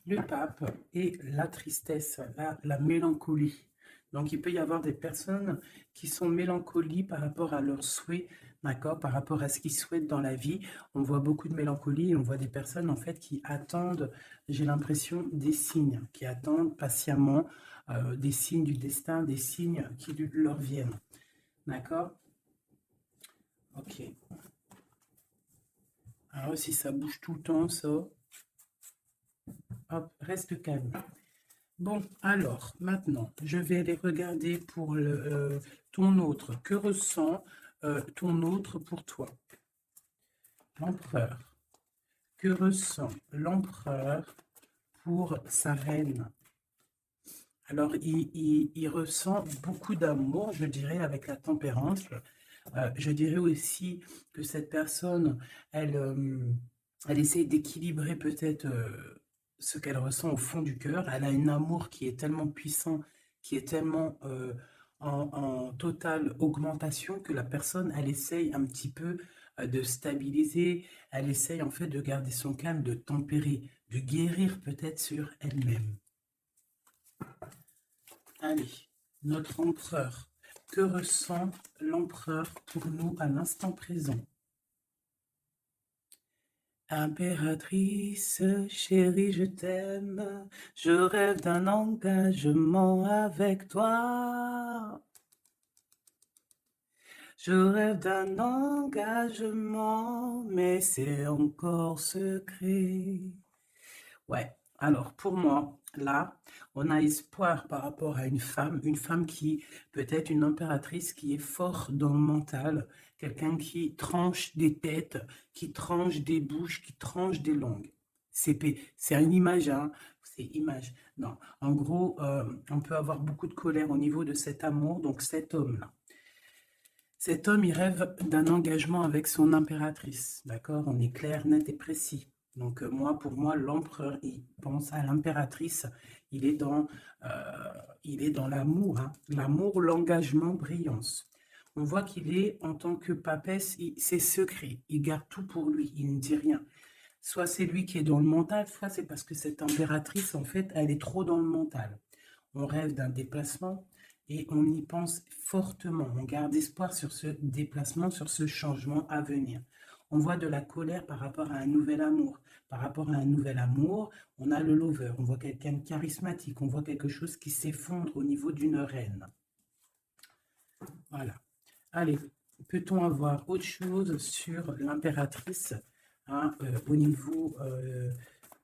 le pape et la tristesse, la mélancolie. Donc, il peut y avoir des personnes qui sont mélancoliques par rapport à leurs souhaits, d'accord, par rapport à ce qu'ils souhaitent dans la vie. On voit beaucoup de mélancolie et on voit des personnes, en fait, qui attendent, j'ai l'impression, des signes, qui attendent patiemment des signes du destin, des signes qui leur viennent, d'accord? Ok. Alors, si ça bouge tout le temps, ça, hop, reste calme. Bon, alors, maintenant, je vais aller regarder pour ton autre. Que ressent ton autre pour toi? L'empereur. Que ressent l'empereur pour sa reine? Alors, il ressent beaucoup d'amour, je dirais, avec la tempérance. Je dirais aussi que cette personne, elle essaie d'équilibrer peut-être ce qu'elle ressent au fond du cœur. Elle a un amour qui est tellement puissant, qui est tellement en totale augmentation que la personne, elle essaye un petit peu de stabiliser, elle essaye en fait de garder son calme, de tempérer, de guérir peut-être sur elle-même. Allez, notre empereur. Que ressent l'empereur pour nous à l'instant présent? Impératrice, chérie, je t'aime. Je rêve d'un engagement avec toi. Je rêve d'un engagement, mais c'est encore secret. Ouais, alors pour moi, là, on a espoir par rapport à une femme qui peut être une impératrice qui est forte dans le mental, quelqu'un qui tranche des têtes, qui tranche des bouches, qui tranche des langues. C'est une image, hein, c'est image. Non, en gros, on peut avoir beaucoup de colère au niveau de cet amour, donc cet homme-là. Cet homme, il rêve d'un engagement avec son impératrice, d'accord? On est clair, net et précis. Donc moi, pour moi, l'empereur, il pense à l'impératrice, il est dans, l'amour, hein. L'amour, l'engagement, brillance. On voit qu'il est, en tant que papesse, c'est secret, il garde tout pour lui, il ne dit rien. Soit c'est lui qui est dans le mental, soit c'est parce que cette impératrice, en fait, elle est trop dans le mental. On rêve d'un déplacement et on y pense fortement. On garde espoir sur ce déplacement, sur ce changement à venir. On voit de la colère par rapport à un nouvel amour. Par rapport à un nouvel amour, on a le lover. On voit quelqu'un de charismatique. On voit quelque chose qui s'effondre au niveau d'une reine. Voilà. Allez, peut-on avoir autre chose sur l'impératrice, hein, au niveau...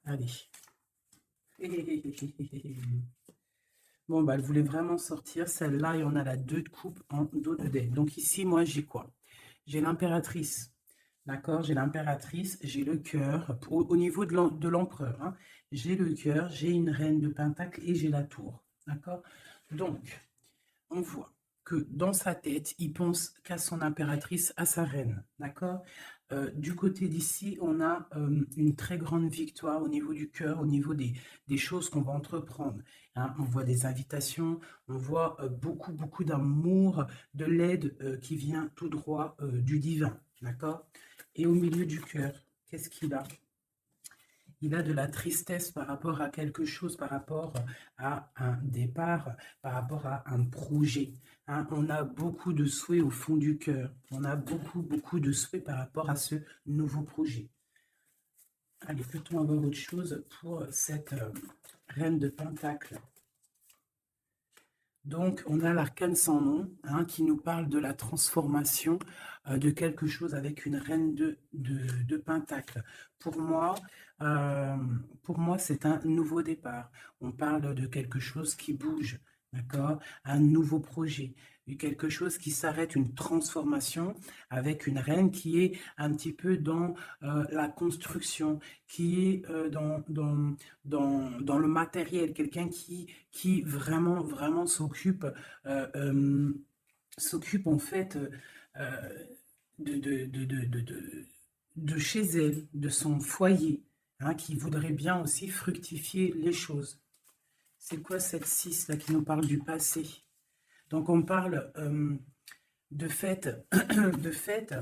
allez. Bon, bah, elle voulait vraiment sortir. Celle-là, et on a la 2 de coupe en dos de dé. Donc ici, moi, j'ai quoi? J'ai l'impératrice. D'accord? J'ai l'impératrice, j'ai le cœur. Au niveau de l'empereur, hein, j'ai le cœur, j'ai une reine de pentacle et j'ai la tour. D'accord? Donc, on voit que dans sa tête, il pense qu'à son impératrice, à sa reine. D'accord? Du côté d'ici, on a une très grande victoire au niveau du cœur, au niveau des choses qu'on va entreprendre. Hein. On voit des invitations, on voit beaucoup, beaucoup d'amour, de l'aide qui vient tout droit du divin. D'accord? Et au milieu du cœur, qu'est-ce qu'il a? Il a de la tristesse par rapport à quelque chose, par rapport à un départ, par rapport à un projet. Hein. On a beaucoup de souhaits au fond du cœur. On a beaucoup, beaucoup de souhaits par rapport à ce nouveau projet. Allez, peut-on avoir autre chose pour cette reine de Pentacle? Donc, on a l'arcane sans nom, hein, qui nous parle de la transformation de quelque chose avec une reine de Pentacle. Euh, pour moi, c'est un nouveau départ. On parle de quelque chose qui bouge, d'accord? Un nouveau projet, quelque chose qui s'arrête, une transformation avec une reine qui est un petit peu dans la construction, qui est dans le matériel, quelqu'un qui vraiment, vraiment s'occupe en fait de, de, de, de, de, de- de chez elle, de son foyer, hein, qui voudrait bien aussi fructifier les choses. C'est quoi cette 6 là qui nous parle du passé? Donc on parle de fête, de fête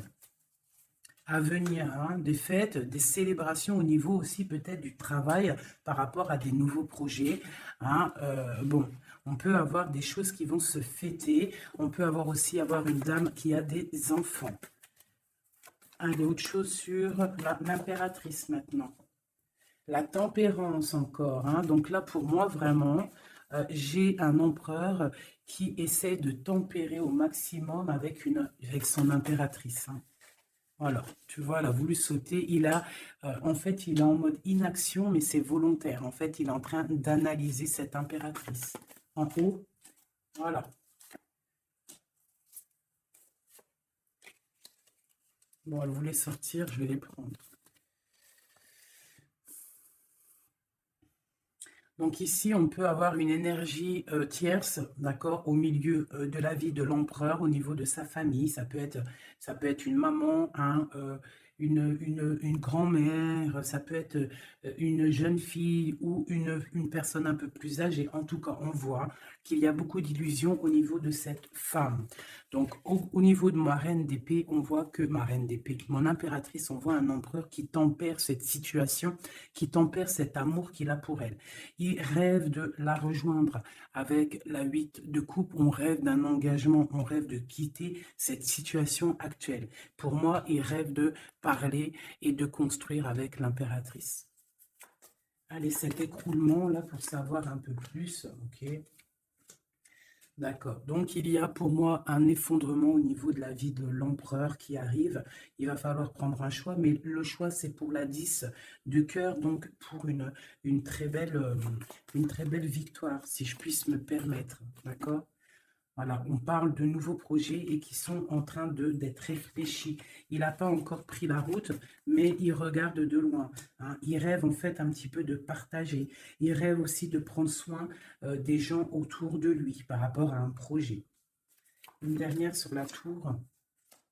à venir, hein, des fêtes, des célébrations au niveau aussi peut-être du travail par rapport à des nouveaux projets. Hein. Bon, on peut avoir des choses qui vont se fêter. On peut avoir une dame qui a des enfants. Allez, autre chose sur l'impératrice maintenant. La tempérance encore. Hein. Donc là, pour moi, vraiment, j'ai un empereur qui essaie de tempérer au maximum avec son impératrice. Hein. Voilà, tu vois, elle a voulu sauter. En fait, il est en mode inaction, mais c'est volontaire. En fait, il est en train d'analyser cette impératrice. En haut, voilà. Bon, elle voulait sortir, je vais les prendre. Donc ici, on peut avoir une énergie tierce, d'accord, au milieu de la vie de l'empereur, au niveau de sa famille. Ça peut être une maman, hein, une grand-mère, ça peut être une jeune fille ou une personne un peu plus âgée. En tout cas, on voit qu'il y a beaucoup d'illusions au niveau de cette femme. Donc, au niveau de ma reine d'épée, on voit que ma reine d'épée, mon impératrice, on voit un empereur qui tempère cette situation, qui tempère cet amour qu'il a pour elle. Il rêve de la rejoindre avec la 8 de coupe. On rêve d'un engagement, on rêve de quitter cette situation actuelle. Pour moi, il rêve de parler et de construire avec l'impératrice. Allez, cet écroulement là pour savoir un peu plus, ok. D'accord. Donc, il y a pour moi un effondrement au niveau de la vie de l'empereur qui arrive. Il va falloir prendre un choix, mais le choix, c'est pour la 10 de cœur, donc pour une très belle victoire, si je puisse me permettre. D'accord? Voilà, on parle de nouveaux projets et qui sont en train d'être réfléchis. Il n'a pas encore pris la route, mais il regarde de loin. Hein. Il rêve en fait un petit peu de partager. Il rêve aussi de prendre soin des gens autour de lui par rapport à un projet. Une dernière sur la tour.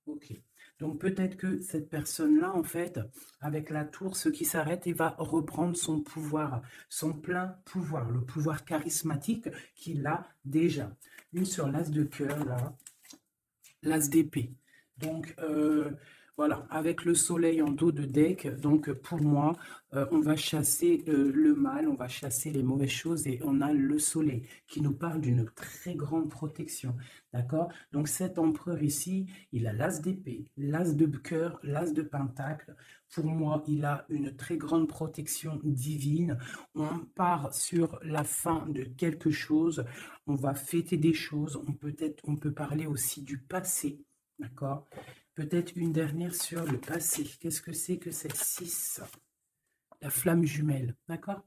Ok. Donc peut-être que cette personne-là, en fait, avec la tour, ce qui s'arrête, il va reprendre son pouvoir, son plein pouvoir, le pouvoir charismatique qu'il a déjà. Une sur l'as de cœur, là, l'as d'épée. Donc, voilà, avec le soleil en dos de deck, donc pour moi, on va chasser le mal, on va chasser les mauvaises choses et on a le soleil qui nous parle d'une très grande protection, d'accord? Donc cet empereur ici, il a l'as d'épée, l'as de cœur, l'as de pentacle. Pour moi, il a une très grande protection divine. On part sur la fin de quelque chose, on va fêter des choses, on peut parler aussi du passé, d'accord? Peut-être une dernière sur le passé. Qu'est-ce que c'est que cette 6? La flamme jumelle, d'accord?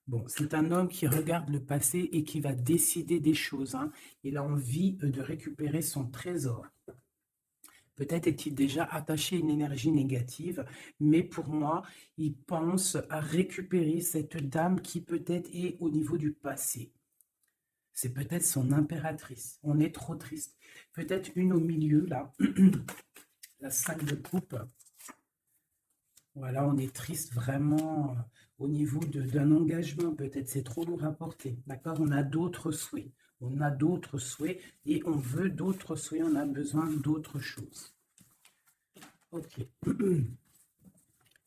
Bon, c'est un homme qui regarde le passé et qui va décider des choses. Hein. Il a envie de récupérer son trésor. Peut-être est-il déjà attaché à une énergie négative, mais pour moi, il pense à récupérer cette dame qui peut-être est au niveau du passé. C'est peut-être son impératrice. On est trop triste. Peut-être une au milieu, là. La 5 de coupe. Voilà, on est triste vraiment au niveau d'un engagement. Peut-être c'est trop lourd à porter. D'accord? On a d'autres souhaits. On a d'autres souhaits et on veut d'autres souhaits. On a besoin d'autres choses. Ok.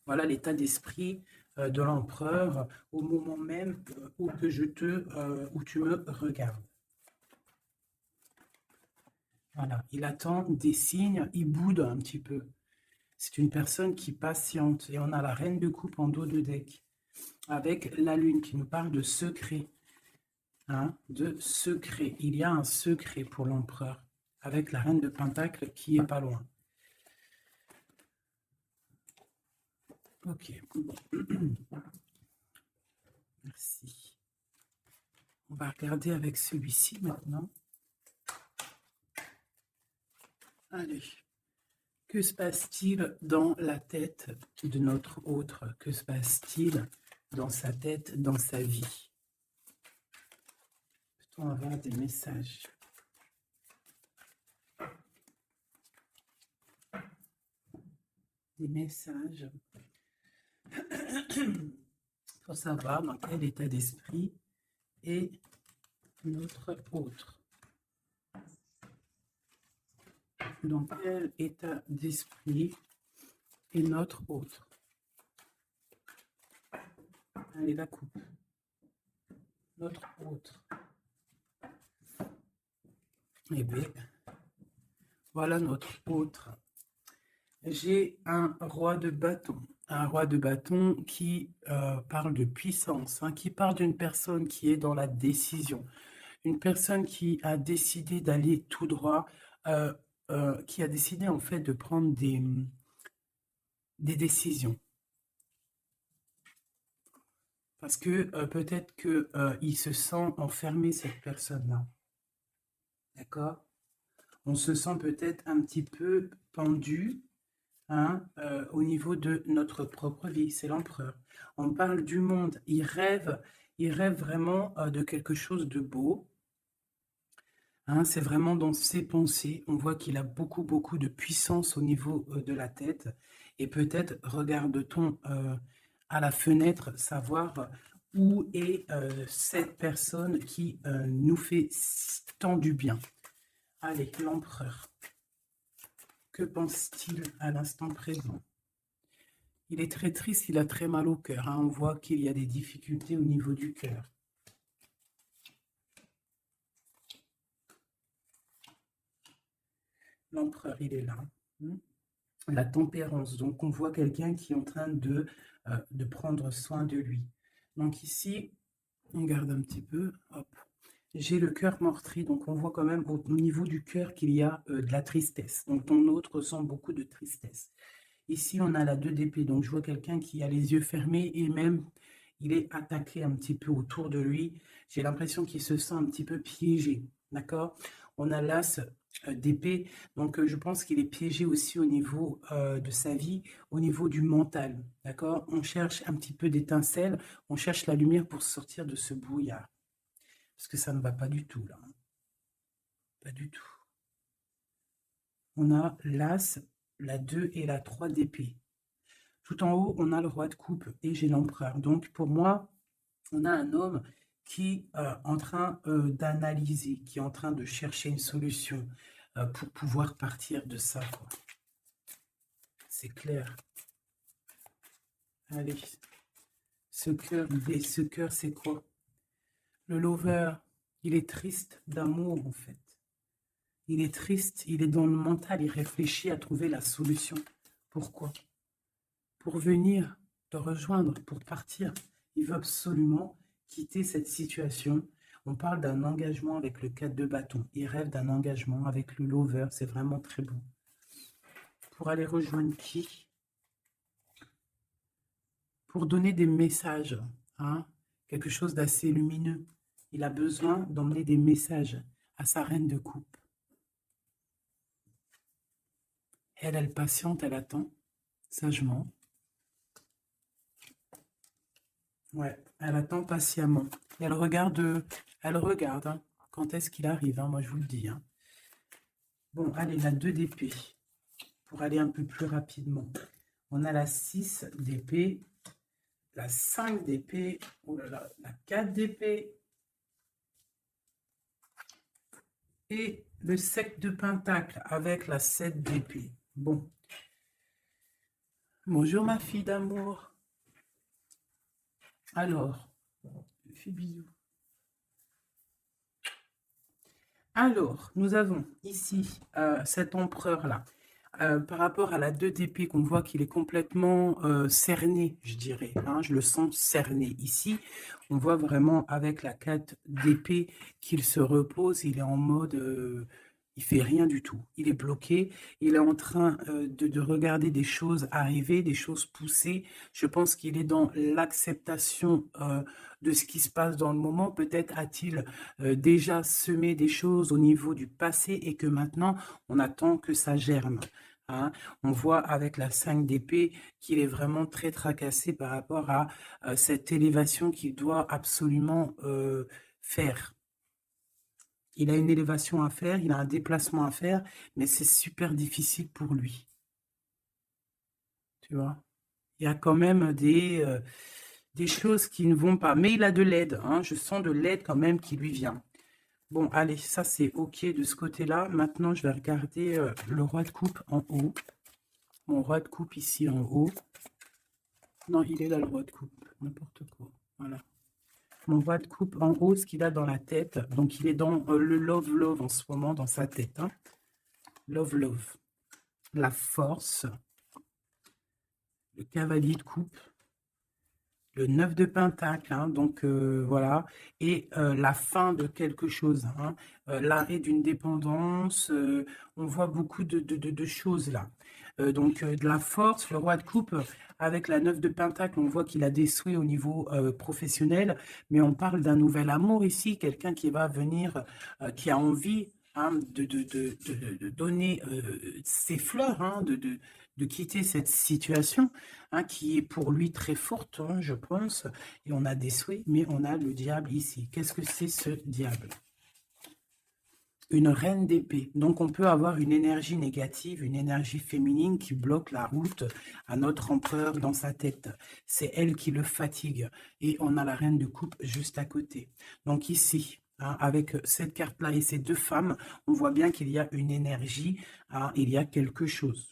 Voilà l'état d'esprit de l'empereur au moment même où tu me regardes. Voilà, il attend des signes, il boude un petit peu. C'est une personne qui patiente. Et on a la reine de coupe en dos de deck. Avec la lune qui nous parle de secret. Hein, de secret. Il y a un secret pour l'empereur. Avec la reine de pentacle qui est pas loin. Ok. Merci. On va regarder avec celui-ci maintenant. Allez. Que se passe-t-il dans la tête de notre autre? Que se passe-t-il dans sa tête, dans sa vie? Peut-on avoir des messages? Des messages pour savoir dans quel état d'esprit est notre autre. Dans quel état d'esprit et notre autre. Allez, la coupe. Notre autre. Et bien, voilà notre autre. J'ai un roi de bâton. Un roi de bâton qui parle de puissance, hein, qui parle d'une personne qui est dans la décision. Une personne qui a décidé d'aller tout droit, qui a décidé en fait de prendre des décisions. Parce que peut-être qu'il se sent enfermé, cette personne-là. D'accord? On se sent peut-être un petit peu pendu, hein, au niveau de notre propre vie. C'est l'empereur. On parle du monde. Il rêve vraiment de quelque chose de beau. Hein, c'est vraiment dans ses pensées. On voit qu'il a beaucoup, beaucoup de puissance au niveau de la tête. Et peut-être regarde-t-on à la fenêtre savoir où est cette personne qui nous fait tant du bien. Allez, l'empereur. Que pense-t-il à l'instant présent? Il est très triste, il a très mal au cœur. Hein. On voit qu'il y a des difficultés au niveau du cœur. L'empereur, il est là. La tempérance. Donc, on voit quelqu'un qui est en train de prendre soin de lui. Donc ici, on garde un petit peu. Hop. J'ai le cœur meurtri. Donc, on voit quand même au niveau du cœur qu'il y a de la tristesse. Donc, ton autre ressent beaucoup de tristesse. Ici, on a la 2 d'épée. Donc, je vois quelqu'un qui a les yeux fermés et même, il est attaqué un petit peu autour de lui. J'ai l'impression qu'il se sent un petit peu piégé. D'accord? On a l'as d'épée. Donc, je pense qu'il est piégé aussi au niveau de sa vie, au niveau du mental. D'accord? On cherche un petit peu d'étincelle. On cherche la lumière pour sortir de ce brouillard. Parce que ça ne va pas du tout, là. Pas du tout. On a l'as, la 2 et la 3 d'épée. Tout en haut, on a le roi de coupe et j'ai l'empereur. Donc, pour moi, on a un homme qui est en train d'analyser, qui est en train de chercher une solution pour pouvoir partir de ça. C'est clair. Allez. Ce cœur, c'est quoi? Le lover, il est triste d'amour, en fait. Il est triste, il est dans le mental, il réfléchit à trouver la solution. Pourquoi? Pour venir te rejoindre, pour partir. Il veut absolument quitter cette situation. On parle d'un engagement avec le 4 de bâton. Il rêve d'un engagement avec le lover. C'est vraiment très beau. Pour aller rejoindre qui? Pour donner des messages. Hein? Quelque chose d'assez lumineux. Il a besoin d'emmener des messages à sa reine de coupe. Elle patiente, elle attend sagement. Ouais, elle attend patiemment. Et elle regarde hein, quand est-ce qu'il arrive, hein, moi je vous le dis. Hein. Bon, allez, la 2 d'épée, pour aller un peu plus rapidement. On a la 6 d'épée, la 5 d'épée, oh là là, la 4 d'épée, et le 7 de pentacle avec la 7 d'épée. Bon. Bonjour ma fille d'amour. Alors, fais bisous. Alors, nous avons ici cet empereur-là. Par rapport à la 2 d'épée, qu'on voit qu'il est complètement cerné, je dirais. Hein, je le sens cerné. Ici, on voit vraiment avec la 4 d'épée qu'il se repose. Il est en mode... il fait rien du tout. Il est bloqué. Il est en train de regarder des choses arriver, des choses pousser. Je pense qu'il est dans l'acceptation de ce qui se passe dans le moment. Peut-être a-t-il déjà semé des choses au niveau du passé et que maintenant, on attend que ça germe. Hein. On voit avec la 5 d'épée qu'il est vraiment très tracassé par rapport à cette élévation qu'il doit absolument faire. Il a une élévation à faire, il a un déplacement à faire, mais c'est super difficile pour lui. Tu vois? Il y a quand même des choses qui ne vont pas. Mais il a de l'aide, hein. Je sens de l'aide quand même qui lui vient. Bon, allez, ça c'est OK de ce côté-là. Maintenant, je vais regarder le roi de coupe en haut. mon roi de coupe ici en haut. Non, il est là le roi de coupe, n'importe quoi. Voilà. Mon roi de coupe en haut, ce qu'il a dans la tête. Donc, il est dans le love en ce moment, dans sa tête. Hein. Love. La force. Le cavalier de coupe. Le 9 de pentacle, hein, donc voilà, et la fin de quelque chose, hein, l'arrêt d'une dépendance, on voit beaucoup de choses là. Donc de la force, le roi de coupe, avec la 9 de pentacle, on voit qu'il a des souhaits au niveau professionnel, mais on parle d'un nouvel amour ici, quelqu'un qui va venir, qui a envie hein, de donner ses fleurs, hein, de quitter cette situation hein, qui est pour lui très forte, hein, je pense. Et on a des souhaits, mais on a le diable ici. Qu'est-ce que c'est ce diable? Une reine d'épée. Donc, on peut avoir une énergie négative, une énergie féminine qui bloque la route à notre empereur dans sa tête. C'est elle qui le fatigue. Et on a la reine de coupe juste à côté. Donc, ici, hein, avec cette carte-là et ces deux femmes, on voit bien qu'il y a une énergie, hein, il y a quelque chose.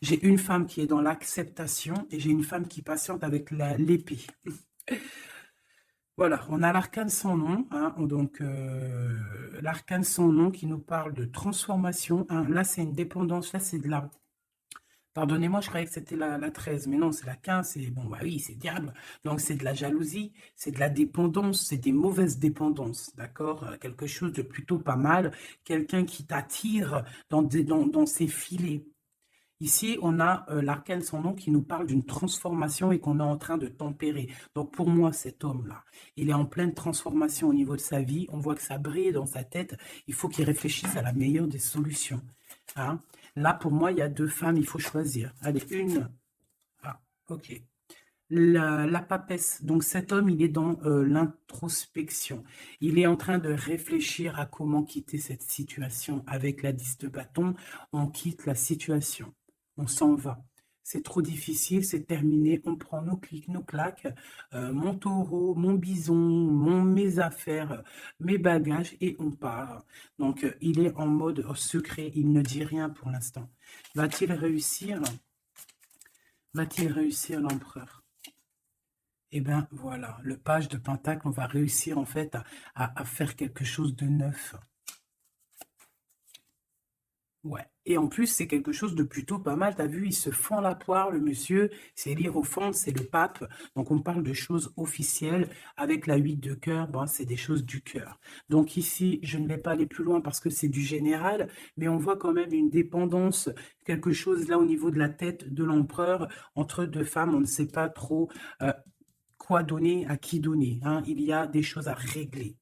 J'ai une femme qui est dans l'acceptation et j'ai une femme qui patiente avec l'épée. Voilà, on a l'arcane sans nom, hein, donc l'arcane sans nom qui nous parle de transformation. Hein, là, c'est une dépendance, là, c'est de la... Pardonnez-moi, je croyais que c'était la 13, mais non, c'est la 15, c'est bon, bah oui, c'est diable. Donc, c'est de la jalousie, c'est de la dépendance, c'est des mauvaises dépendances, d'accord? Quelque chose de plutôt pas mal, quelqu'un qui t'attire dans ses filets. Ici, on a l'arcane sans nom qui nous parle d'une transformation et qu'on est en train de tempérer. Donc, pour moi, cet homme-là, il est en pleine transformation au niveau de sa vie. On voit que ça brille dans sa tête. Il faut qu'il réfléchisse à la meilleure des solutions. Hein? Là, pour moi, il y a deux femmes, il faut choisir. Allez, une. Ah, ok. La papesse. Donc, cet homme, il est dans l'introspection. Il est en train de réfléchir à comment quitter cette situation. Avec la 10 de bâton, on quitte la situation. On s'en va. C'est trop difficile, c'est terminé. On prend nos clics, nos claques, mon taureau, mon bison, mes affaires, mes bagages et on part. Donc, il est en mode secret. Il ne dit rien pour l'instant. Va-t-il réussir? Va-t-il réussir l'empereur? Eh bien, voilà, le page de Pentacle, on va réussir en fait à faire quelque chose de neuf. Ouais. Et en plus, c'est quelque chose de plutôt pas mal. T'as vu, il se fend la poire, le monsieur. C'est l'hiérophant, c'est le pape. Donc, on parle de choses officielles. Avec la 8 de cœur, bon, c'est des choses du cœur. Donc, ici, je ne vais pas aller plus loin parce que c'est du général. Mais on voit quand même une dépendance, quelque chose là au niveau de la tête de l'empereur. Entre deux femmes, on ne sait pas trop quoi donner, à qui donner. Hein. Il y a des choses à régler.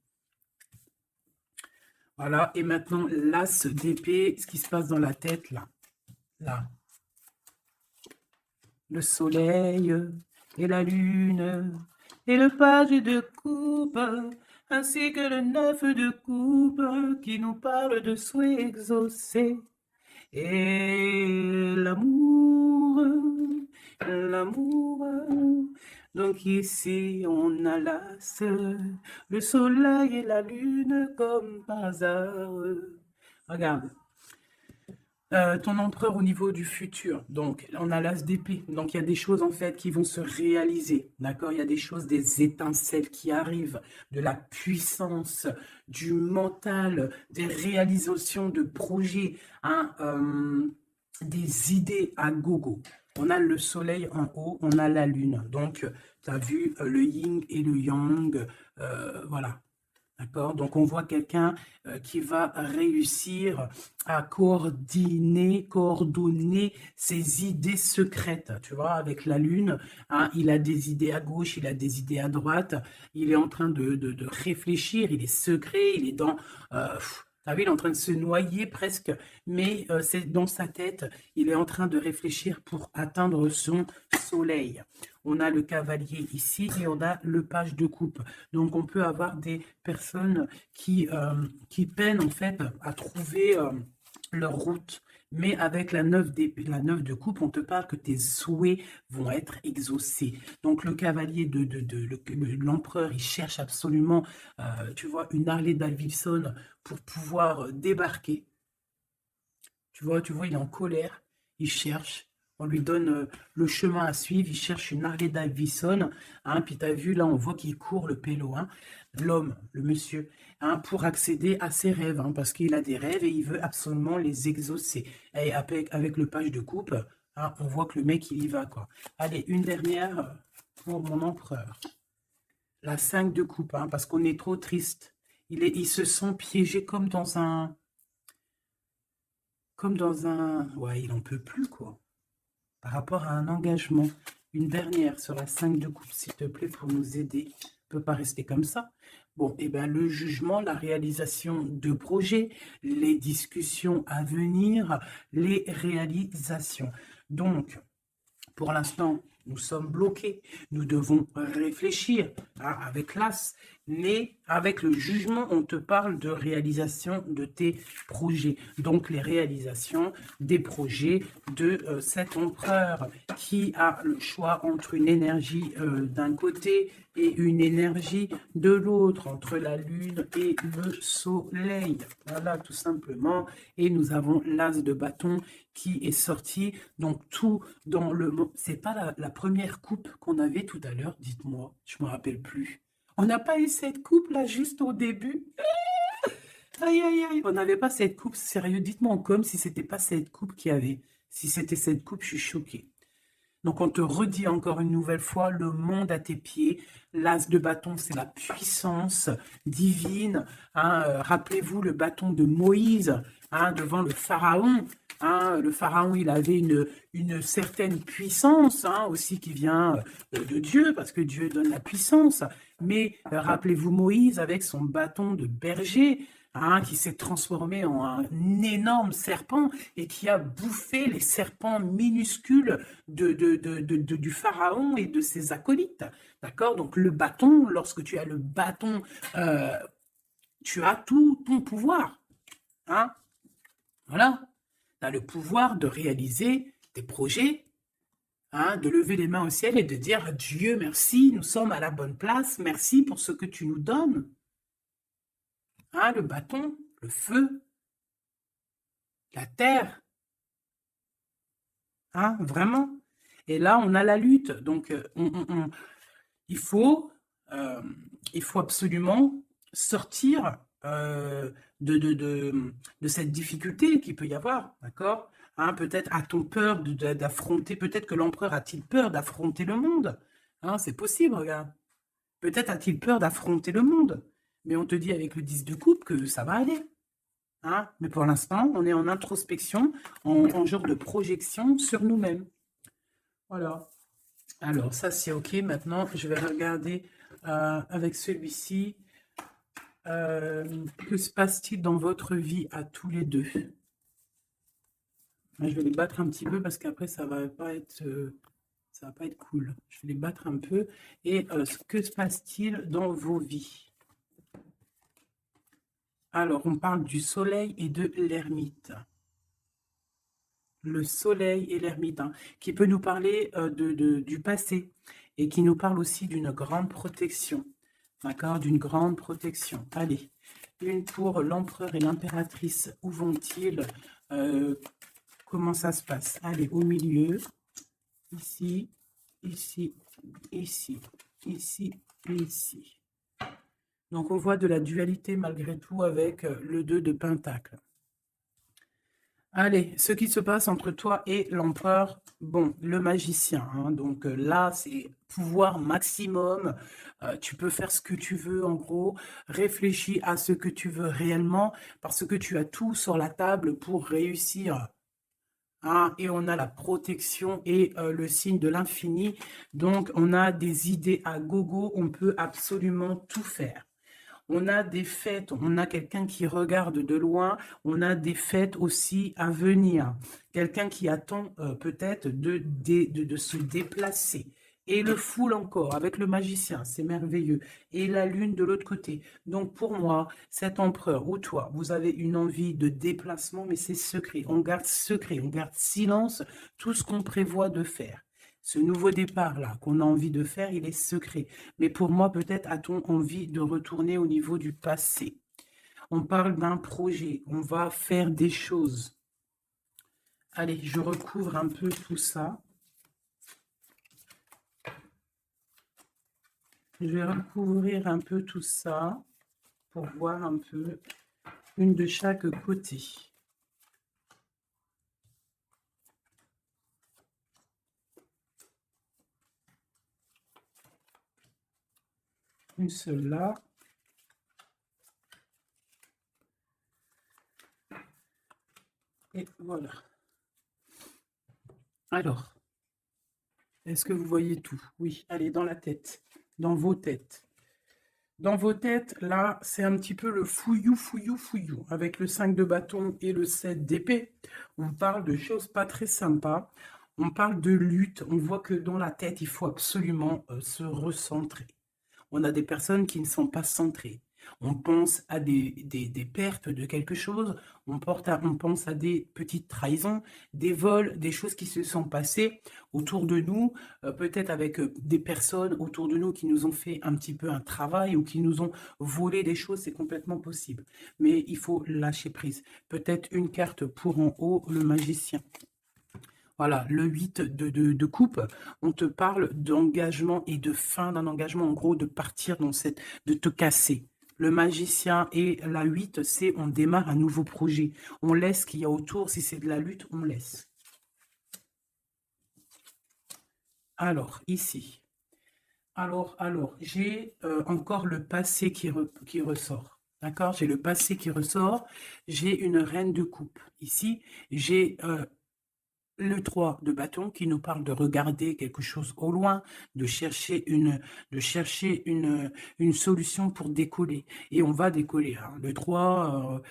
Voilà, et maintenant, l'as d'épée, ce qui se passe dans la tête, là. Là. Le soleil et la lune et le page de coupe, ainsi que le 9 de coupe qui nous parle de souhaits exaucés. Et l'amour, l'amour. Donc ici, on a l'as, le soleil et la lune comme par hasard. Regarde. Ton empereur au niveau du futur, donc on a l'as d'épée, donc il y a des choses en fait qui vont se réaliser, d'accord? Il y a des choses, des étincelles qui arrivent, de la puissance, du mental, des réalisations de projets, hein, des idées à gogo. On a le soleil en haut, on a la lune, donc tu as vu le yin et le yang, voilà. D'accord? Donc, on voit quelqu'un qui va réussir à coordonner ses idées secrètes. Tu vois, avec la Lune, hein, il a des idées à gauche, il a des idées à droite. Il est en train de réfléchir, il est secret, il est dans... t'as vu, il est en train de se noyer presque, mais c'est dans sa tête, il est en train de réfléchir pour atteindre son soleil. On a le cavalier ici et on a le page de coupe. Donc, on peut avoir des personnes qui peinent en fait à trouver leur route. Mais avec la 9 de coupe, on te parle que tes souhaits vont être exaucés. Donc, le cavalier l'empereur, il cherche absolument, tu vois, une Harley Davidson pour pouvoir débarquer. Tu vois, il est en colère, il cherche On lui donne le chemin à suivre. Il cherche une Harley Davidson. Hein, puis tu as vu, là, on voit qu'il court le pélo. Hein, l'homme, le monsieur, hein, pour accéder à ses rêves. Hein, parce qu'il a des rêves et il veut absolument les exaucer. Et avec le page de coupe, hein, on voit que le mec, il y va, quoi. Allez, une dernière pour mon empereur. La 5 de coupe, hein, parce qu'on est trop triste. Il se sent piégé comme dans un... Ouais, il en peut plus, quoi. Par rapport à un engagement. Une dernière sur la 5 de coupe, s'il te plaît, pour nous aider. On ne peut pas rester comme ça. Bon, et bien le jugement, la réalisation de projets, les discussions à venir, les réalisations. Donc, pour l'instant, nous sommes bloqués. Nous devons réfléchir hein, avec l'as, mais avec le jugement, on te parle de réalisation de tes projets. Donc, les réalisations des projets de cet empereur qui a le choix entre une énergie d'un côté et une énergie de l'autre, entre la lune et le soleil. Voilà, tout simplement. Et nous avons l'as de bâton qui est sorti. Donc, tout dans le... C'est pas la première coupe qu'on avait tout à l'heure, dites-moi. Je me rappelle plus. On n'a pas eu cette coupe-là juste au début. Aïe, aïe, aïe. On n'avait pas cette coupe, sérieux. Dites-moi comme si c'était pas cette coupe qu'il y avait. Si c'était cette coupe, je suis choquée. Donc, on te redit encore une nouvelle fois, le monde à tes pieds. L'as de bâton, c'est la puissance divine. Hein, rappelez-vous le bâton de Moïse hein, devant le pharaon. Hein, le pharaon, il avait une certaine puissance hein, aussi qui vient de Dieu, parce que Dieu donne la puissance. Mais rappelez-vous Moïse avec son bâton de berger, hein, qui s'est transformé en un énorme serpent et qui a bouffé les serpents minuscules du pharaon et de ses acolytes. D'accord? Donc le bâton, lorsque tu as le bâton, tu as tout ton pouvoir. Hein? Voilà. Tu as le pouvoir de réaliser des projets, hein, de lever les mains au ciel et de dire Dieu, merci, nous sommes à la bonne place, merci pour ce que tu nous donnes. Hein, le bâton, le feu, la terre. Hein, vraiment. Et là, on a la lutte. Donc, il faut absolument sortir de cette difficulté qu'il peut y avoir, d'accord? Hein, peut-être a-t-on peur d'affronter, peut-être que l'empereur a-t-il peur d'affronter le monde? Hein, c'est possible, regarde. Peut-être a-t-il peur d'affronter le monde. Mais on te dit avec le 10 de coupe que ça va aller. Hein? Mais pour l'instant, on est en introspection, en genre de projection sur nous-mêmes. Voilà. Alors, ça, c'est OK. Maintenant, je vais regarder avec celui-ci. Que se passe-t-il dans votre vie à tous les deux? Je vais les battre un petit peu parce qu'après, ça va pas être cool. Je vais les battre un peu. Et que se passe-t-il dans vos vies? Alors, on parle du soleil et de l'ermite. Le soleil et l'ermite, hein, qui peut nous parler du passé et qui nous parle aussi d'une grande protection. D'accord? D'une grande protection. Allez, une pour l'empereur et l'impératrice. Où vont-ils? Comment ça se passe? Allez, au milieu. Ici, ici, ici, ici et ici. Donc, on voit de la dualité malgré tout avec le 2 de Pentacle. Allez, ce qui se passe entre toi et l'empereur, bon, le magicien, hein, donc là, c'est pouvoir maximum, tu peux faire ce que tu veux, en gros, réfléchis à ce que tu veux réellement, parce que tu as tout sur la table pour réussir. Hein, et on a la protection et le signe de l'infini, donc on a des idées à gogo, on peut absolument tout faire. On a des fêtes, on a quelqu'un qui regarde de loin, on a des fêtes aussi à venir. Quelqu'un qui attend peut-être de se déplacer. Et le foule encore avec le magicien, c'est merveilleux. Et la lune de l'autre côté. Donc pour moi, cet empereur ou toi, vous avez une envie de déplacement, mais c'est secret. On garde secret, on garde silence tout ce qu'on prévoit de faire. Ce nouveau départ-là qu'on a envie de faire, il est secret. Mais pour moi, peut-être a-t-on envie de retourner au niveau du passé. On parle d'un projet, on va faire des choses. Allez, je recouvre un peu tout ça. Je vais recouvrir un peu tout ça pour voir un peu une de chaque côté. Une seule là. Et voilà. Alors, est-ce que vous voyez tout? Oui, allez, dans la tête, dans vos têtes. Dans vos têtes, là, c'est un petit peu le fouillou, fouillou, fouillou. Avec le 5 de bâton et le 7 d'épée, on parle de choses pas très sympas. On parle de lutte. On voit que dans la tête, il faut absolument se recentrer. On a des personnes qui ne sont pas centrées. On pense à des pertes de quelque chose, on pense à des petites trahisons, des vols, des choses qui se sont passées autour de nous, peut-être avec des personnes autour de nous qui nous ont fait un petit peu un travail ou qui nous ont volé des choses, c'est complètement possible. Mais il faut lâcher prise. Peut-être une carte pour en haut, le magicien. Voilà, le 8 de coupe, on te parle d'engagement et de fin d'un engagement, en gros, de partir dans cette, de te casser. Le magicien et la 8, c'est on démarre un nouveau projet. On laisse ce qu'il y a autour, si c'est de la lutte, on laisse. Alors, ici. Alors, j'ai encore le passé qui ressort. D'accord? J'ai le passé qui ressort. J'ai une reine de coupe. Ici, j'ai le 3 de bâton qui nous parle de regarder quelque chose au loin, de chercher une solution pour décoller. Et on va décoller. Hein. Le 3,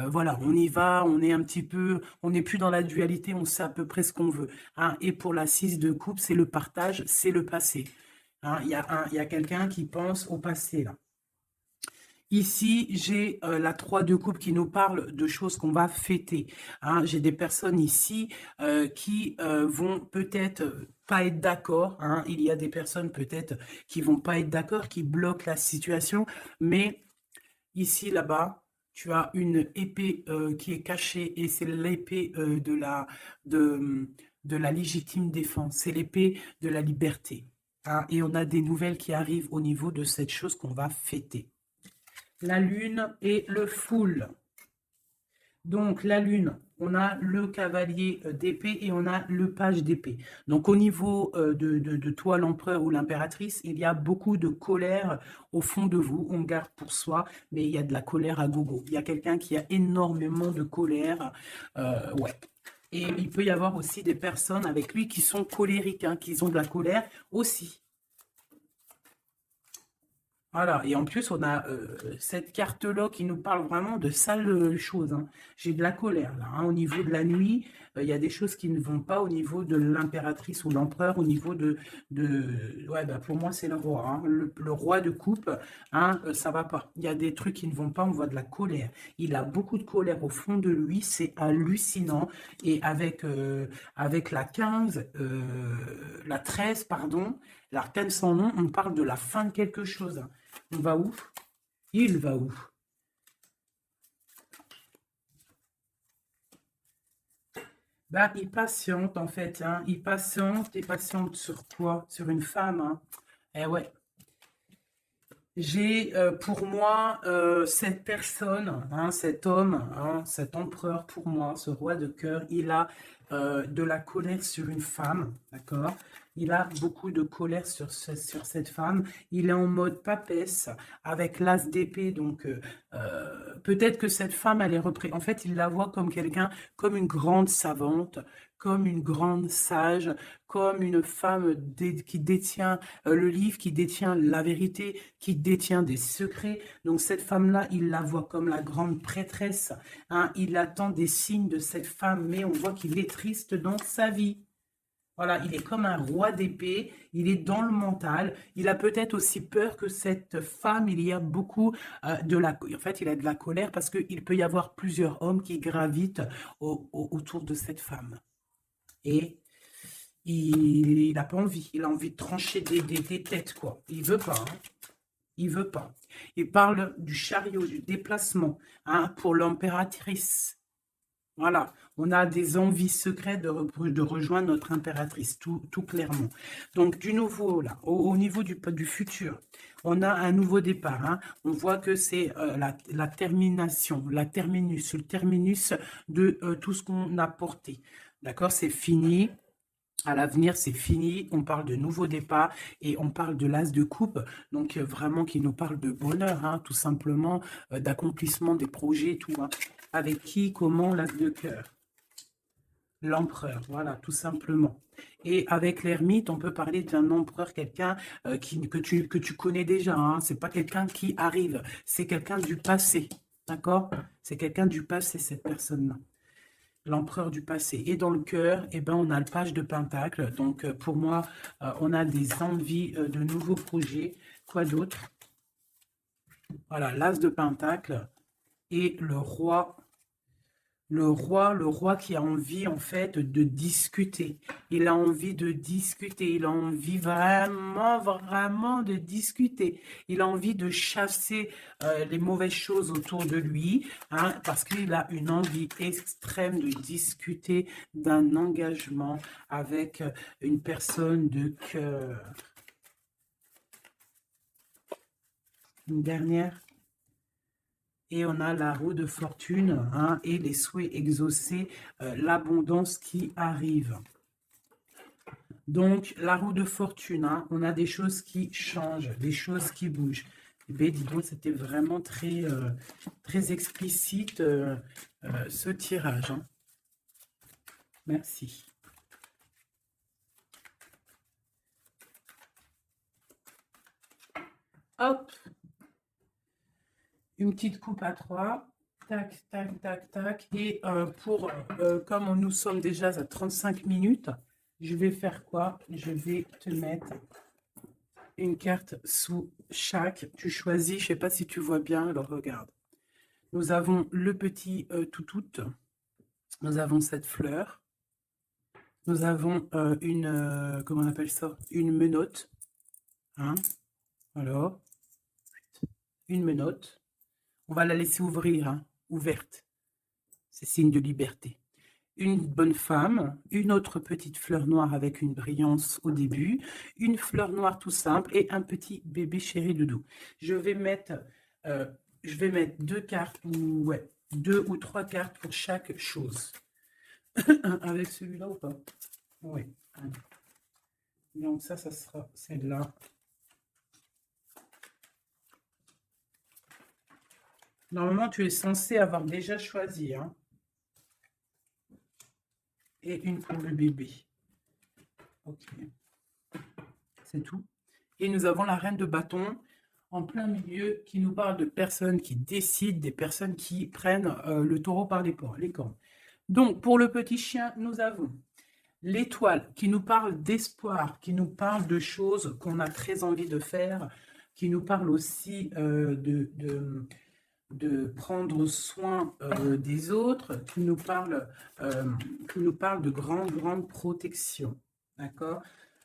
voilà, on y va, on est un petit peu, on n'est plus dans la dualité, on sait à peu près ce qu'on veut. Hein. Et pour la 6 de coupe, c'est le partage, c'est le passé. Hein. Il y a quelqu'un qui pense au passé, là. Ici, j'ai la 3 de coupe qui nous parle de choses qu'on va fêter. Hein. J'ai des personnes ici qui vont peut-être pas être d'accord. Hein. Il y a des personnes peut-être qui vont pas être d'accord, qui bloquent la situation. Mais ici, là-bas, tu as une épée qui est cachée et c'est l'épée de la légitime défense. C'est l'épée de la liberté. Hein. Et on a des nouvelles qui arrivent au niveau de cette chose qu'on va fêter. La lune et le foule. Donc la lune, on a le cavalier d'épée et on a le page d'épée. Donc au niveau de toi, l'empereur ou l'impératrice, il y a beaucoup de colère au fond de vous. On garde pour soi, mais il y a de la colère à gogo. Il y a quelqu'un qui a énormément de colère. Ouais. Et il peut y avoir aussi des personnes avec lui qui sont colériques, hein, qui ont de la colère aussi. Voilà, et en plus, on a cette carte-là qui nous parle vraiment de sales choses. Hein. J'ai de la colère, là. Hein. Au niveau de la nuit, il y a des choses qui ne vont pas au niveau de l'impératrice ou l'empereur, au niveau ouais, bah, pour moi, c'est le roi. Hein. Le roi de coupe, hein, ça va pas. Il y a des trucs qui ne vont pas, on voit de la colère. Il a beaucoup de colère au fond de lui, c'est hallucinant. Et avec la 15, la 13, pardon, l'arcane sans nom, on parle de la fin de quelque chose. Hein. On va où? Il va où? Bah, il patiente en fait. Hein. Il patiente et patiente sur quoi? Sur une femme. Hein. Eh ouais. J'ai pour moi cette personne, hein, cet homme, hein, cet empereur pour moi, ce roi de cœur, il a de la colère sur une femme, d'accord? Il a beaucoup de colère sur cette femme. Il est en mode papesse avec l'as d'épée, donc peut-être que cette femme, elle est en fait, il la voit comme quelqu'un, comme une grande savante, comme une grande sage, comme une femme qui détient le livre, qui détient la vérité, qui détient des secrets. Donc cette femme-là, il la voit comme la grande prêtresse. Hein. Il attend des signes de cette femme, mais on voit qu'il est triste dans sa vie. Voilà, il est comme un roi d'épée, il est dans le mental, il a peut-être aussi peur que cette femme, il y a beaucoup en fait, il a de la colère parce qu'il peut y avoir plusieurs hommes qui gravitent autour de cette femme. Et il n'a pas envie, il a envie de trancher des têtes, quoi. Il veut pas, hein. Il veut pas. Il parle du chariot, du déplacement, hein, pour l'impératrice. Voilà, on a des envies secrètes de rejoindre notre impératrice, tout clairement. Donc, du nouveau, là, au niveau du futur, on a un nouveau départ. Hein. On voit que c'est la termination, le terminus de tout ce qu'on a porté. D'accord, c'est fini. À l'avenir, c'est fini. On parle de nouveau départ et on parle de l'as de coupe. Donc, vraiment, qui nous parle de bonheur, hein, tout simplement, d'accomplissement des projets, tout. Hein. Avec qui, comment, l'as de cœur. L'empereur, voilà, tout simplement. Et avec l'ermite, on peut parler d'un empereur, quelqu'un que tu connais déjà. Hein. C'est pas quelqu'un qui arrive, c'est quelqu'un du passé. D'accord? C'est quelqu'un du passé, cette personne-là. L'empereur du passé. Et dans le cœur, eh ben, on a le page de Pentacle. Donc, pour moi, on a des envies de nouveaux projets. Quoi d'autre? Voilà, l'as de Pentacle et le roi qui a envie, en fait, de discuter. Il a envie de discuter. Il a envie vraiment, vraiment de discuter. Il a envie de chasser les mauvaises choses autour de lui, hein, parce qu'il a une envie extrême de discuter d'un engagement avec une personne de cœur. Une dernière. Et on a la roue de fortune, hein, et les souhaits exaucés, l'abondance qui arrive. Donc, la roue de fortune, hein, on a des choses qui changent, des choses qui bougent. Eh bien, dis donc, c'était vraiment très, très explicite ce tirage. Hein. Merci. Hop, une petite coupe à 3. Tac, tac, tac, tac. Et comme nous sommes déjà à 35 minutes, je vais faire quoi? Je vais te mettre une carte sous chaque. Tu choisis, je ne sais pas si tu vois bien, alors regarde. Nous avons le petit toutout. Nous avons cette fleur. Nous avons comment on appelle ça? Une menotte. Hein? Alors, une menotte. On va la laisser ouvrir, hein, ouverte. C'est signe de liberté. Une bonne femme, une autre petite fleur noire avec une brillance au début, une fleur noire tout simple et un petit bébé chéri doudou. Je vais mettre deux cartes, ouais, 2 ou 3 cartes pour chaque chose. Avec celui-là ou pas? Oui. Donc ça sera celle-là. Normalement, tu es censé avoir déjà choisi, hein. Et une pour le bébé. Ok. C'est tout. Et nous avons la reine de bâton en plein milieu qui nous parle de personnes qui décident, des personnes qui prennent le taureau par les cornes. Donc, pour le petit chien, nous avons l'étoile qui nous parle d'espoir, qui nous parle de choses qu'on a très envie de faire, qui nous parle aussi de prendre soin des autres, qui nous parle de grande protection. D'accord?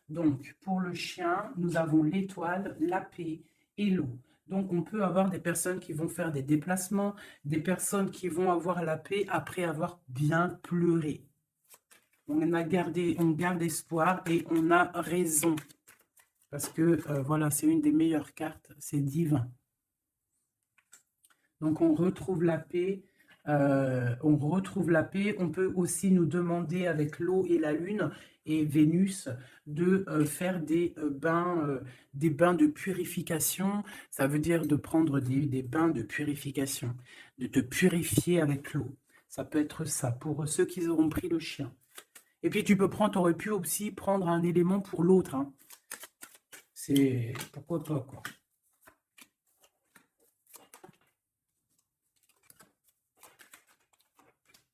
Donc, pour le chien, nous avons l'étoile, la paix et l'eau. Donc, on peut avoir des personnes qui vont faire des déplacements, des personnes qui vont avoir la paix après avoir bien pleuré. On garde espoir et on a raison. Parce que, voilà, c'est une des meilleures cartes, c'est divin. Donc, on retrouve la paix. On peut aussi nous demander avec l'eau et la lune et Vénus de faire des bains de purification. Ça veut dire de prendre des bains de purification, de te purifier avec l'eau. Ça peut être ça pour ceux qui auront pris le chien. Et puis tu aurais pu aussi prendre un élément pour l'autre. Hein. C'est pourquoi pas quoi.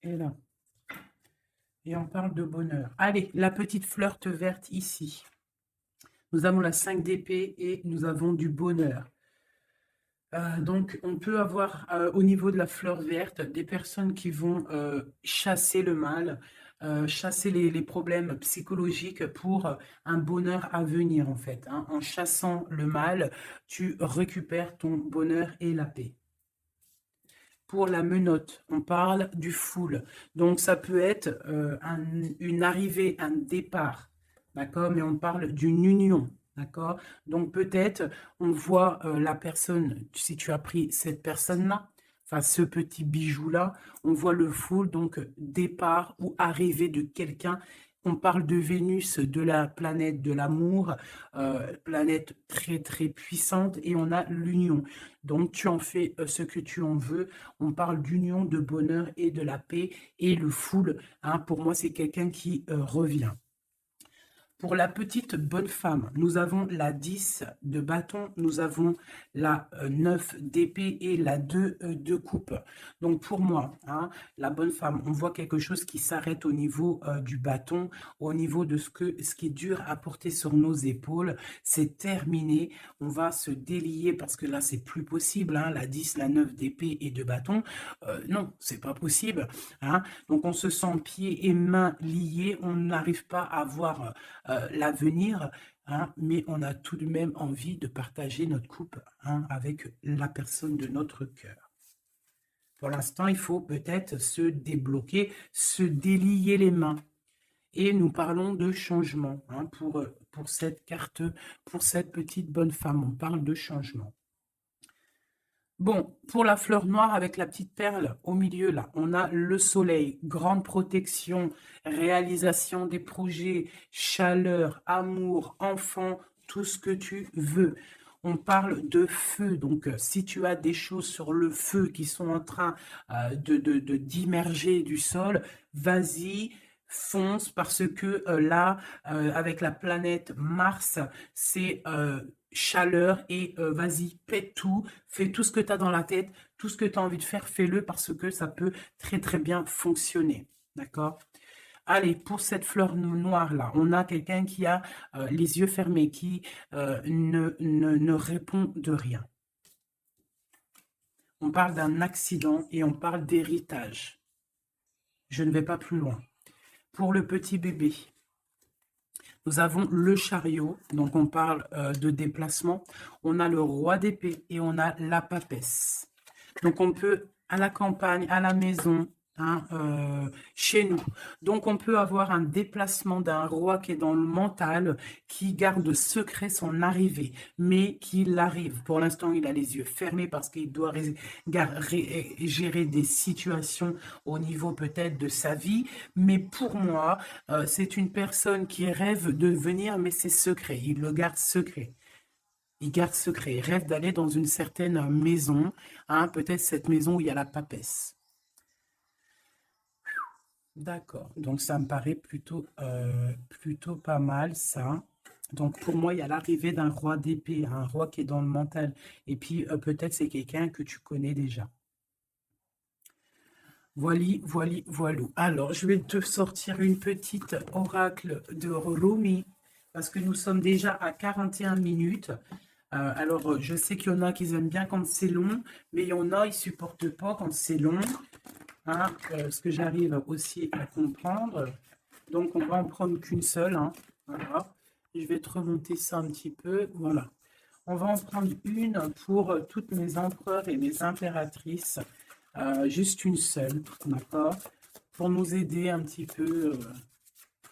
Et là. Et on parle de bonheur. Allez, la petite fleur verte ici. Nous avons la 5 d'épée et nous avons du bonheur. Donc, on peut avoir au niveau de la fleur verte des personnes qui vont chasser le mal, chasser les problèmes psychologiques pour un bonheur à venir en fait. Hein. En chassant le mal, tu récupères ton bonheur et la paix. pour la menotte, on parle du full. Donc, ça peut être une arrivée, un départ, d'accord? Mais on parle d'une union, d'accord? Donc, peut-être, on voit la personne, si tu as pris cette personne-là, enfin, ce petit bijou-là, on voit le full, donc départ ou arrivée de quelqu'un. On parle de Vénus, de la planète de l'amour, planète très très puissante, et on a l'union. Donc tu en fais ce que tu en veux. On parle d'union, de bonheur et de la paix. Et le full, hein, pour moi, c'est quelqu'un qui revient. Pour la petite bonne femme, nous avons la 10 de bâton, nous avons la 9 d'épée et la 2 de coupe. Donc pour moi, hein, la bonne femme, on voit quelque chose qui s'arrête au niveau du bâton, au niveau de ce qui est dur à porter sur nos épaules. C'est terminé, on va se délier parce que là, c'est plus possible. Hein, la 10, la 9 d'épée et de bâton, non, c'est pas possible. Hein. Donc on se sent pieds et mains liés, on n'arrive pas à voir l'avenir, hein, mais on a tout de même envie de partager notre couple, hein, avec la personne de notre cœur. Pour l'instant, il faut peut-être se débloquer, se délier les mains. Et nous parlons de changement, hein, pour cette carte, pour cette petite bonne femme. On parle de changement. Bon, pour la fleur noire avec la petite perle au milieu, là, on a le soleil, grande protection, réalisation des projets, chaleur, amour, enfant, tout ce que tu veux. On parle de feu, donc si tu as des choses sur le feu qui sont en train d'immerger du sol, vas-y, fonce, parce que là, avec la planète Mars, c'est chaleur, et vas-y, pète tout, fais tout ce que tu as dans la tête, tout ce que tu as envie de faire, fais-le, parce que ça peut très très bien fonctionner, d'accord? Allez, pour cette fleur noire là, on a quelqu'un qui a les yeux fermés, qui ne répond de rien. On parle d'un accident et on parle d'héritage. Je ne vais pas plus loin. Pour le petit bébé, nous avons le chariot, donc on parle de déplacement. On a le roi d'épée et on a la papesse. Donc on peut, à la campagne, à la maison, hein, chez nous. Donc on peut avoir un déplacement d'un roi qui est dans le mental, qui garde secret son arrivée, mais qu'il arrive. Pour l'instant, il a les yeux fermés parce qu'il doit gérer des situations au niveau peut-être de sa vie. Mais pour moi, c'est une personne qui rêve de venir, mais c'est secret. Il le garde secret. Il garde secret, il rêve d'aller dans une certaine maison, hein, peut-être cette maison où il y a la papesse. D'accord, donc ça me paraît plutôt pas mal, ça. Donc pour moi, il y a l'arrivée d'un roi d'épée, un roi qui est dans le mental. Et puis peut-être c'est quelqu'un que tu connais déjà. Voilou. Alors, je vais te sortir une petite oracle de Rumi, parce que nous sommes déjà à 41 minutes. Alors, je sais qu'il y en a qui aiment bien quand c'est long, mais il y en a, ils ne supportent pas quand c'est long. Hein, ce que j'arrive aussi à comprendre. Donc, on va en prendre qu'une seule. Hein, voilà. Je vais te remonter ça un petit peu. Voilà. On va en prendre une pour toutes mes empereurs et mes impératrices. Juste une seule, d'accord? Pour nous aider un petit peu.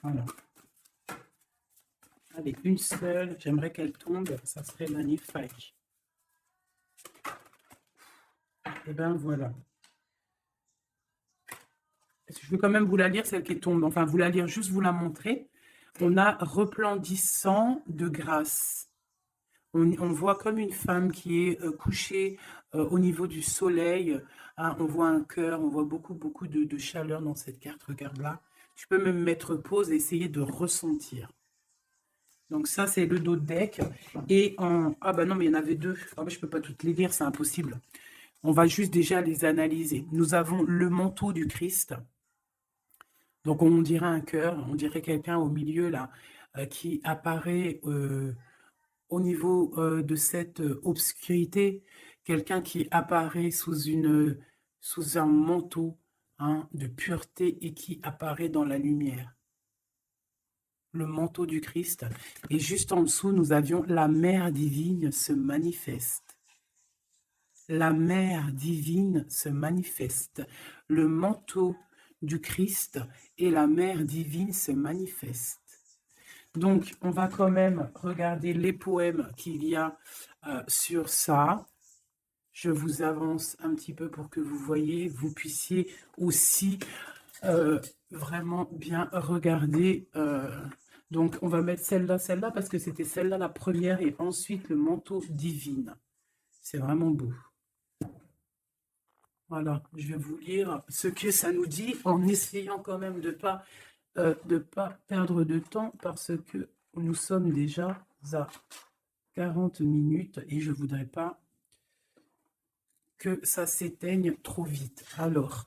Voilà. Allez, une seule. J'aimerais qu'elle tombe. Ça serait magnifique. Et bien, voilà. Je veux quand même vous la lire, celle qui tombe. Enfin, vous la lire, juste vous la montrer. On a resplendissant de grâce. On voit comme une femme qui est couchée au niveau du soleil. Hein, on voit un cœur, on voit beaucoup de chaleur dans cette carte. Regarde là. Tu peux même mettre pause et essayer de ressentir. Donc ça, c'est le dos de deck. Et en... Ah bah non, mais il y en avait deux. Ah bah, je ne peux pas toutes les lire, c'est impossible. On va juste déjà les analyser. Nous avons le manteau du Christ. Donc on dirait un cœur, on dirait quelqu'un au milieu là, qui apparaît au niveau de cette obscurité, quelqu'un qui apparaît sous un manteau, hein, de pureté, et qui apparaît dans la lumière. Le manteau du Christ. Et juste en dessous, nous avions la mère divine se manifeste. la mère divine se manifeste. Le manteau du Christ et la mère divine se manifestent. Donc, on va quand même regarder les poèmes qu'il y a sur ça. Je vous avance un petit peu pour que vous voyez, vous puissiez aussi vraiment bien regarder. Donc, on va mettre celle-là, parce que c'était celle-là la première, et ensuite le manteau divin. C'est vraiment beau. Voilà, je vais vous lire ce que ça nous dit, en essayant quand même de ne pas perdre de temps, parce que nous sommes déjà à 40 minutes, et je ne voudrais pas que ça s'éteigne trop vite. Alors,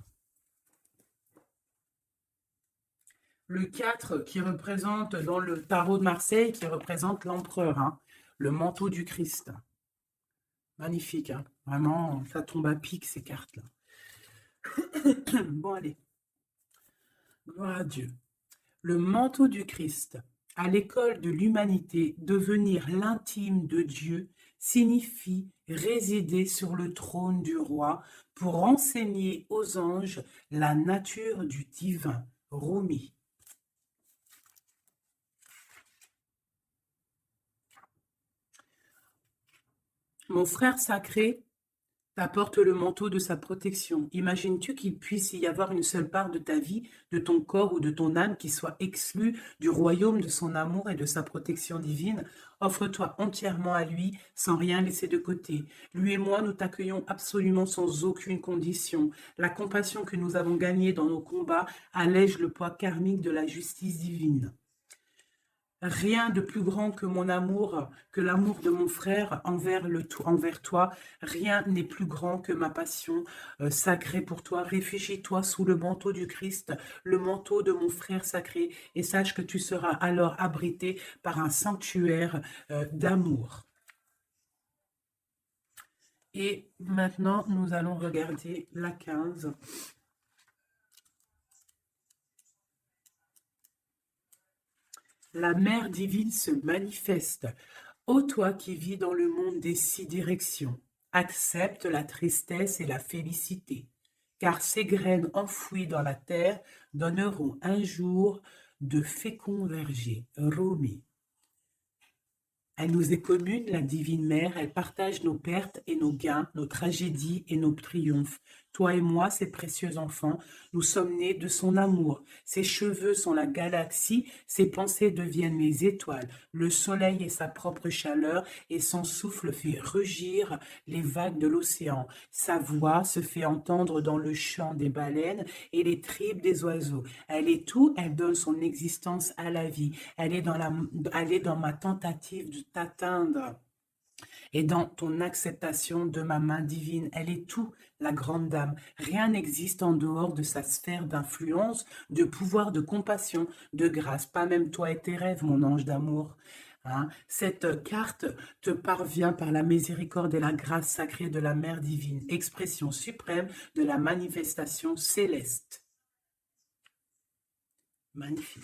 le 4 qui représente dans le tarot de Marseille, qui représente l'empereur, hein, le manteau du Christ. Magnifique, hein, vraiment, ça tombe à pic ces cartes-là. Bon, allez. Gloire à Dieu. Le manteau du Christ, à l'école de l'humanité, devenir l'intime de Dieu signifie résider sur le trône du roi pour enseigner aux anges la nature du divin. Rumi. Mon frère sacré t'apporte le manteau de sa protection. Imagines-tu qu'il puisse y avoir une seule part de ta vie, de ton corps ou de ton âme qui soit exclue du royaume de son amour et de sa protection divine? Offre-toi entièrement à lui, sans rien laisser de côté. Lui et moi, nous t'accueillons absolument sans aucune condition. La compassion que nous avons gagnée dans nos combats allège le poids karmique de la justice divine. Rien de plus grand que mon amour, que l'amour de mon frère envers toi. Rien n'est plus grand que ma passion sacrée pour toi. Réfugie-toi sous le manteau du Christ, le manteau de mon frère sacré, et sache que tu seras alors abrité par un sanctuaire d'amour. Et maintenant, nous allons regarder la 15. La mère divine se manifeste. Ô toi qui vis dans le monde des 6 directions, accepte la tristesse et la félicité, car ces graines enfouies dans la terre donneront un jour de féconds vergers. Rumi. Elle nous est commune, la divine mère, elle partage nos pertes et nos gains, nos tragédies et nos triomphes. Toi et moi, ses précieux enfants, nous sommes nés de son amour. Ses cheveux sont la galaxie, ses pensées deviennent les étoiles. Le soleil est sa propre chaleur et son souffle fait rugir les vagues de l'océan. Sa voix se fait entendre dans le chant des baleines et les tripes des oiseaux. Elle est tout, elle donne son existence à la vie. Elle est dans ma tentative de t'atteindre et dans ton acceptation de ma main divine. Elle est tout, la grande dame. Rien n'existe en dehors de sa sphère d'influence, de pouvoir, de compassion, de grâce. Pas même toi et tes rêves, mon ange d'amour. Hein? Cette carte te parvient par la miséricorde et la grâce sacrée de la Mère divine, expression suprême de la manifestation céleste. Magnifique.